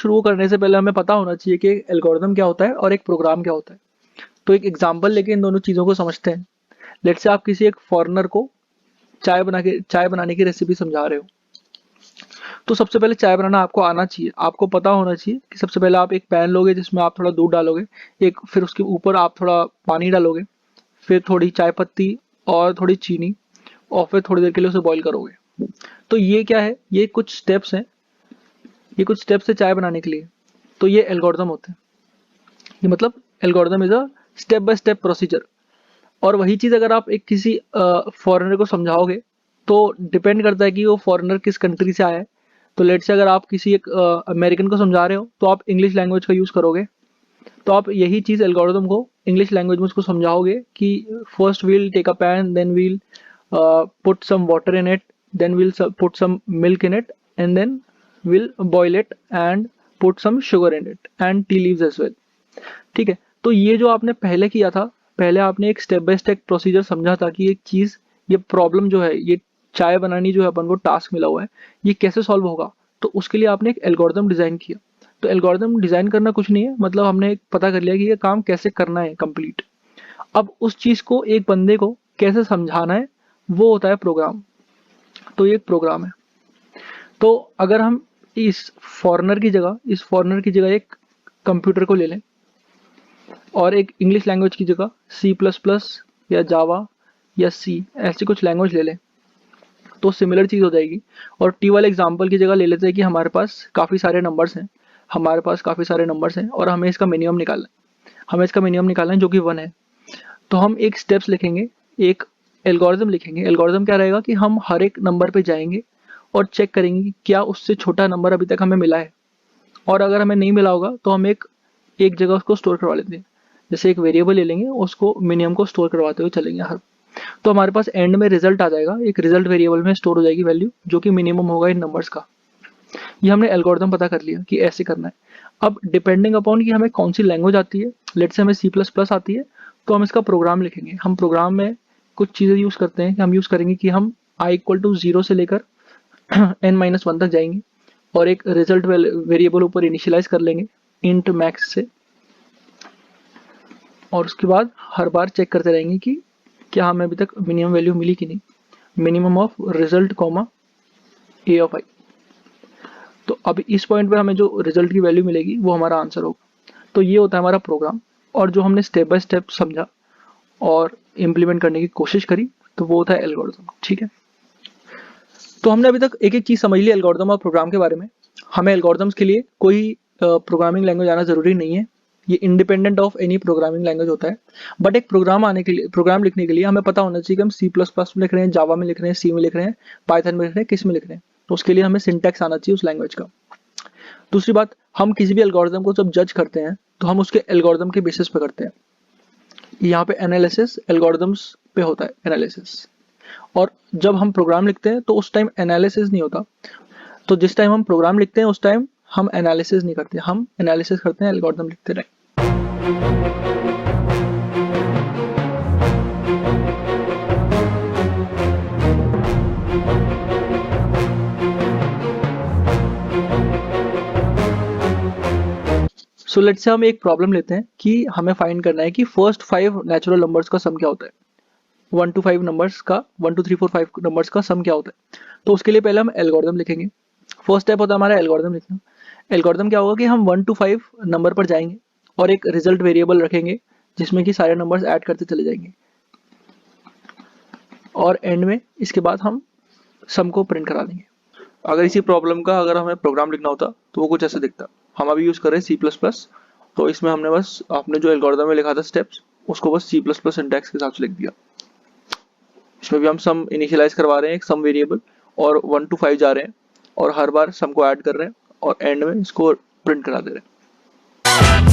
शुरू करने से पहले हमें पता होना चाहिए कि एल्गोरिदम क्या होता है और एक प्रोग्राम क्या होता है। तो एक एग्जांपल लेके इन दोनों चीज़ों को समझते हैं। लेट्स से आप किसी एक फॉरेनर को चाय बनाने की रेसिपी समझा रहे हो। तो सबसे पहले चाय बनाना आपको आना चाहिए, आपको पता होना चाहिए कि सबसे पहले आप एक पैन लोगे जिसमें आप थोड़ा दूध डालोगे, एक फिर उसके ऊपर आप थोड़ा पानी डालोगे, फिर थोड़ी चाय पत्ती और थोड़ी चीनी, और फिर थोड़ी देर के लिए उसे बॉईल करोगे। तो ये क्या है, ये कुछ स्टेप्स हैं, ये कुछ स्टेप्स है चाय बनाने के लिए। तो ये एल्गोरिदम होते हैं। ये मतलब algorithm is a step by step procedure. और वही चीज़ अगर आप एक किसी फॉरेनर को समझाओगे तो डिपेंड करता है कि वो फॉरेनर किस कंट्री से आया है। तो लेट्स से अगर आप किसी एक अमेरिकन को समझा रहे हो तो आप इंग्लिश लैंग्वेज का यूज़ करोगे। तो आप यही चीज़ एल्गोरिदम को इंग्लिश लैंग्वेज में उसको समझाओगे कि first we'll take a pan, then we'll put some water in it, then we'll put some milk in it, and then we'll boil it and put some sugar in it and tea leaves as well. ठीक है, तो ये जो आपने पहले किया था, पहले आपने एक स्टेप बाय स्टेप प्रोसीजर समझा था कि एक चीज़, ये प्रॉब्लम जो है, ये चाय बनानी जो है अपन को टास्क मिला हुआ है, ये कैसे सॉल्व होगा। तो उसके लिए आपने एक एल्गोरिदम डिज़ाइन किया। तो एल्गोरिदम डिज़ाइन करना कुछ नहीं है, मतलब हमने पता कर लिया कि ये काम कैसे करना है कंप्लीट। अब उस चीज़ को एक बंदे को कैसे समझाना है, वो होता है प्रोग्राम। तो ये एक प्रोग्राम है। तो अगर हम इस फॉरेनर की जगह एक कंप्यूटर को ले लें और एक इंग्लिश लैंग्वेज की जगह सी प्लस प्लस या जावा या सी ऐसी कुछ लैंग्वेज ले लें तो सिमिलर चीज़ हो जाएगी। और टी वाले एग्जांपल की जगह ले लेते हैं कि हमारे पास काफ़ी सारे नंबर्स हैं, और हमें इसका मिनिमम निकालना है, जो कि 1 है। तो हम एक स्टेप्स लिखेंगे, एक एल्गोरिदम लिखेंगे। एल्गोरिदम क्या रहेगा कि हम हर एक नंबर पे जाएंगे और चेक करेंगे कि क्या उससे छोटा नंबर अभी तक हमें मिला है, और अगर हमें नहीं मिला होगा तो हम एक एक जगह उसको स्टोर करवा लेते हैं। जैसे एक वेरिएबल ले लेंगे, उसको मिनिमम को स्टोर करवाते हुए चलेंगे हर। तो हमारे पास एंड में रिजल्ट आ जाएगा, एक रिजल्ट वेरिएबल में स्टोर हो जाएगी वैल्यू जो कि मिनिमम होगा इन नंबर्स का। ये हमने एल्गोरिदम पता कर लिया कि ऐसे करना है। अब डिपेंडिंग अपॉन कि हमें कौन सी लैंग्वेज आती है, लेट्स से हमें सी प्लस प्लस आती है, तो हम इसका प्रोग्राम लिखेंगे। हम प्रोग्राम में कुछ चीज़ें यूज़ करते हैं कि हम यूज़ करेंगे कि हम आई इक्वल टू 0 से लेकर n-1 तक जाएंगे और एक रिजल्ट वेरिएबल ऊपर इनिशियलाइज कर लेंगे इंट मैक्स से, और उसके बाद हर बार चेक करते रहेंगे कि क्या हमें अभी तक मिनिमम वैल्यू मिली कि नहीं, minimum of result comma A of I. तो अब इस पॉइंट पे हमें जो रिजल्ट की वैल्यू मिलेगी वो हमारा आंसर होगा। तो ये होता है हमारा प्रोग्राम। और जो हमने स्टेप बाय स्टेप समझा और इम्प्लीमेंट करने की कोशिश करी, तो वो होता है एल्गोरिथम। ठीक है, तो हमने अभी तक एक एक चीज़ समझ ली एल्गोरिथम और प्रोग्राम के बारे में। हमें एल्गोरिथम्स के लिए कोई प्रोग्रामिंग लैंग्वेज आना ज़रूरी नहीं है, ये independent of any programming language होता है। बट एक प्रोग्राम लिखने के लिए हमें पता होना चाहिए कि हम सी प्लस प्लस में लिख रहे हैं, जावा में लिख रहे हैं, सी में लिख रहे हैं, पाइथन में लिख रहे हैं, किस में लिख रहे हैं। तो उसके लिए हमें सिंटैक्स आना चाहिए उस लैंग्वेज का। दूसरी बात, हम किसी भी एल्गोरिथम को जब जज करते हैं तो हम उसके एल्गोरिथम के बेसिस पे करते हैं। यहाँ पे एनालिसिस एल्गोरिथम्स पे होता है, एनालिसिस। और जब हम प्रोग्राम लिखते हैं तो उस टाइम एनालिसिस नहीं होता। तो जिस टाइम हम प्रोग्राम लिखते हैं उस टाइम हम एनालिसिस नहीं करते, हम एनालिसिस करते हैं एल्गोरिथम लिखते रहे। सो लेट्स से हम एक प्रॉब्लम लेते हैं कि हमें फाइंड करना है कि फर्स्ट 5 नेचुरल नंबर्स का सम क्या होता है। 1 to 5 नंबर्स का 1 2 3 4 5 नंबर्स का सम क्या होता है। तो उसके लिए पहले हम एल्गोरिथम लिखेंगे। फर्स्ट स्टेप होता है हमारा एल्गोरिथम लिखना। एल्गोरिथम क्या होगा कि हम 1 to 5 नंबर पर जाएंगे और एक रिजल्ट वेरिएबल रखेंगे जिसमें कि सारे नंबर्स ऐड करते चले जाएंगे, और एंड में इसके बाद हम सम को प्रिंट करा देंगे। अगर इसी प्रॉब्लम का अगर हमें प्रोग्राम लिखना होता तो वो कुछ ऐसे दिखता। हम अभी यूज़ कर रहे हैं सी प्लस प्लस, तो इसमें हमने बस आपने जो एल्गोरिथम में लिखा था स्टेप्स, उसको बस सी प्लस प्लस सिंटैक्स के हिसाब से लिख दिया। इसमें भी हम सम इनिशियलाइज करवा रहे हैं एक सम वेरिएबल, और 1 to 5 जा रहे हैं और हर बार सम को ऐड कर रहे हैं और एंड में इसको प्रिंट करा दे रहे हैं।